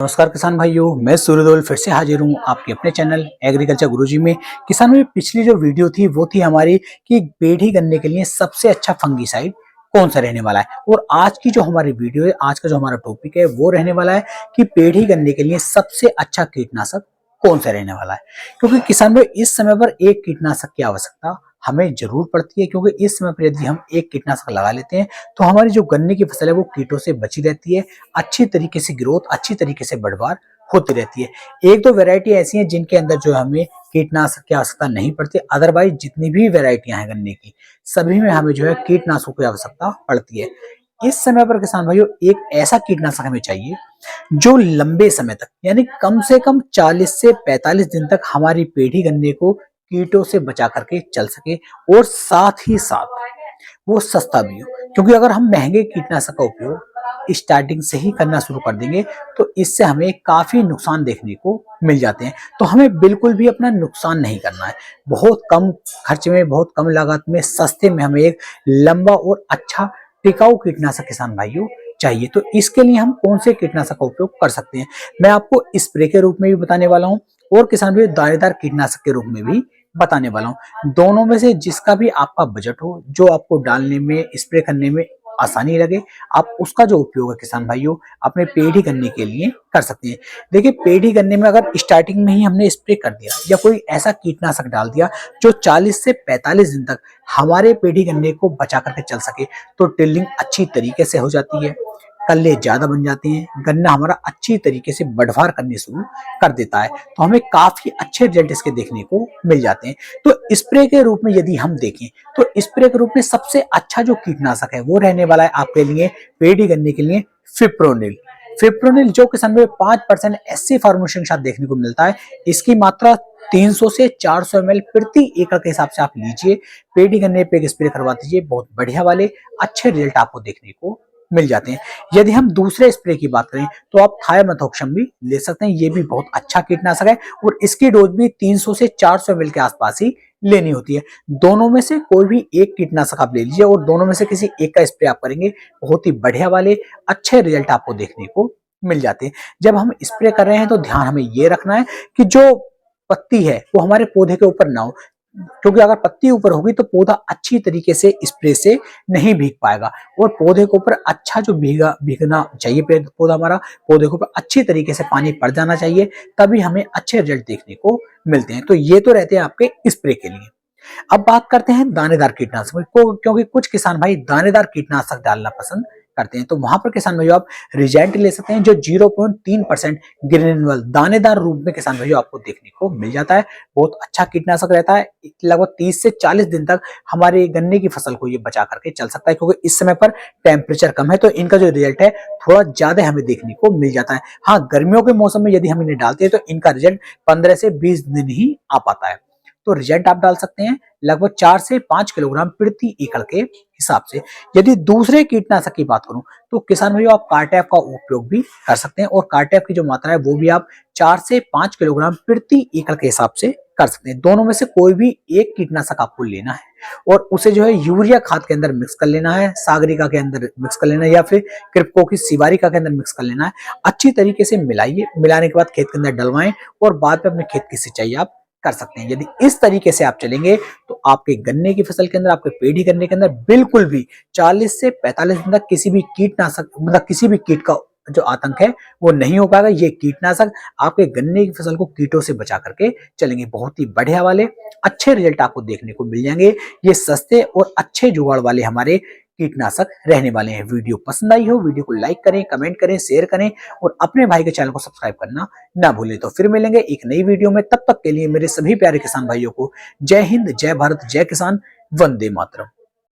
नमस्कार किसान भाइयों, मैं सूर्यदोल फिर से हाजिर हूँ आपके अपने चैनल एग्रीकल्चर गुरुजी में। किसानों में पिछली जो वीडियो थी वो थी हमारी कि पेड़ी करने के लिए सबसे अच्छा फंगीसाइड कौन सा रहने वाला है। और आज की जो हमारी वीडियो है, आज का जो हमारा टॉपिक है वो रहने वाला है कि पेड़ी करने के लिए सबसे अच्छा कीटनाशक कौन सा रहने वाला है। क्योंकि किसान भाई इस समय पर एक कीटनाशक की आवश्यकता हमें जरूर पड़ती है, क्योंकि इस समय पर यदि हम एक कीटनाशक लगा लेते हैं तो हमारी जो गन्ने की फसल है वो कीटों से बची रहती है, अच्छी तरीके से ग्रोथ, अच्छी तरीके से बढ़वार होती रहती है। एक दो वैरायटी ऐसी हैं जिनके अंदर जो हमें कीटनाशक की आवश्यकता नहीं पड़ती, अदरवाइज जितनी भी वैरायटियां हैं गन्ने की सभी में हमें जो है कीटनाशकों की आवश्यकता पड़ती है। इस समय पर किसान भाइयों एक ऐसा कीटनाशक हमें चाहिए जो लंबे समय तक यानी कम से कम 40 से 45 दिन तक हमारी पेड़ी गन्ने को कीटों से बचा करके चल सके, और साथ ही साथ वो सस्ता भी हो। क्योंकि अगर हम महंगे कीटनाशक का उपयोग स्टार्टिंग से ही करना शुरू कर देंगे तो इससे हमें काफी नुकसान देखने को मिल जाते हैं। तो हमें बिल्कुल भी अपना नुकसान नहीं करना है। बहुत कम खर्च में, बहुत कम लागत में, सस्ते में हमें एक लंबा और अच्छा टिकाऊ कीटनाशक किसान भाइयों चाहिए। तो इसके लिए हम कौन से कीटनाशक का उपयोग कर सकते हैं, मैं आपको स्प्रे के रूप में भी बताने वाला हूँ और किसान भाइयों दानेदार कीटनाशक के रूप में भी बताने वाला हूँ। दोनों में से जिसका भी आपका बजट हो, जो आपको डालने में, स्प्रे करने में आसानी लगे, आप उसका जो उपयोग है किसान भाइयों अपने पेड़ी गन्ने के लिए कर सकते हैं। देखिए, पेड़ी गन्ने में अगर स्टार्टिंग में ही हमने स्प्रे कर दिया या कोई ऐसा कीटनाशक डाल दिया जो 40 से 45 दिन तक हमारे पेड़ी गन्ने को बचा करके चल सके, तो टिल्लिंग अच्छी तरीके से हो जाती है, कल्ले ज्यादा बन जाते हैं, गन्ना हमारा अच्छी तरीके से बढ़वार करने शुरू कर देता है। तो हमें काफी अच्छे रिजल्ट इसके देखने को मिल जाते हैं। तो स्प्रे के रूप में यदि हम देखें तो स्प्रे के रूप में सबसे अच्छा जो कीटनाशक है वो रहने वाला है आपके लिए, पेड़ी गन्ने के लिए, फिप्रोनिल। फिप्रोनिल जो किसान में 5% एससी फार्मेशन के साथ देखने को मिलता है। इसकी मात्रा 300 से 400 ml प्रति एकड़ के हिसाब से आप लीजिए, पेड़ी गन्ने पे स्प्रे करवा दीजिए, बहुत बढ़िया वाले अच्छे रिजल्ट आपको देखने को मिल जाते हैं। यदि हम दूसरे स्प्रे की बात करें तो आप थायोमेथोक्सम भी ले सकते हैं, ये भी बहुत अच्छा कीटनाशक है और इसकी डोज भी 300 से 400 ml के आसपास ही लेनी होती है। दोनों में से कोई भी एक कीटनाशक आप ले लीजिए और दोनों में से किसी एक का स्प्रे आप करेंगे, बहुत ही बढ़िया वाले अच्छे रिजल्ट आपको देखने को मिल जाते हैं। जब हम स्प्रे कर रहे हैं तो ध्यान हमें ये रखना है कि जो पत्ती है वो हमारे पौधे के ऊपर ना हो, क्योंकि अगर पत्ती ऊपर होगी तो पौधा अच्छी तरीके से स्प्रे से नहीं भीग पाएगा। और पौधे के ऊपर अच्छा जो भीगना चाहिए, पौधा हमारा पौधे के ऊपर अच्छी तरीके से पानी पड़ जाना चाहिए, तभी हमें अच्छे रिजल्ट देखने को मिलते हैं। तो ये तो रहते हैं आपके स्प्रे के लिए। अब बात करते हैं दानेदार कीटनाशक को, क्योंकि कुछ किसान भाई दानेदार कीटनाशक डालना पसंद करते हैं। तो वहां पर किसान भाइयों आप रिजेंट ले सकते हैं जो 0.3% ग्रेनुअल दानेदार रूप में किसान भाइयों आपको देखने को मिल जाता है। बहुत अच्छा कीटनाशक रहता है, लगभग 30 से 40 दिन तक हमारे गन्ने की फसल को ये बचा करके चल सकता है, क्योंकि इस समय पर टेम्परेचर कम है तो इनका जो रिजल्ट है थोड़ा ज्यादा हमें देखने को मिल जाता है। हाँ, गर्मियों के मौसम में यदि हम इन्हें डालते हैं तो इनका रिजल्ट 15 से 20 दिन ही आ पाता है। तो रिजल्ट आप डाल सकते हैं लगभग 4 से 5 किलोग्राम प्रति एकड़ के हिसाब से। यदि दूसरे कीटनाशक की बात करूं तो किसान भाइयों आप कार्टेप का उपयोग भी कर सकते हैं और कार्टेप की जो मात्रा है वो भी आप 4 से 5 किलोग्राम प्रति एकड़ के हिसाब से कर सकते हैं। दोनों में से कोई भी एक कीटनाशक आपको लेना है और उसे जो है यूरिया खाद के अंदर मिक्स कर लेना है, सागरिका के अंदर मिक्स कर लेना है या फिर क्रिप्को की सिवारिका के अंदर मिक्स कर लेना है। अच्छी तरीके से मिलाइए, मिलाने के बाद खेत के अंदर डलवाएं और बाद में अपने खेत की सिंचाई आप कर सकते हैं। यदि इस तरीके से आप चलेंगे तो आपके गन्ने की फसल के अंदर, आपके पेड़ी गन्ने के अंदर बिल्कुल भी 40 से 45 दिन तक किसी भी कीटनाशक, मतलब किसी भी कीट का जो आतंक है वो नहीं हो पाएगा। ये कीटनाशक आपके गन्ने की फसल को कीटों से बचा करके चलेंगे। बहुत ही बढ़िया वाले अच्छे रिजल्ट आपको देखने को मिल जाएंगे। ये सस्ते और अच्छे जुगाड़ वाले हमारे कीटनाशक रहने वाले हैं। वीडियो पसंद आई हो, वीडियो को लाइक करें, कमेंट करें, शेयर करें और अपने भाई के चैनल को सब्सक्राइब करना ना भूलें। तो फिर मिलेंगे एक नई वीडियो में, तब तक के लिए मेरे सभी प्यारे किसान भाइयों को जय हिंद, जय भारत, जय किसान, वंदे मातरम।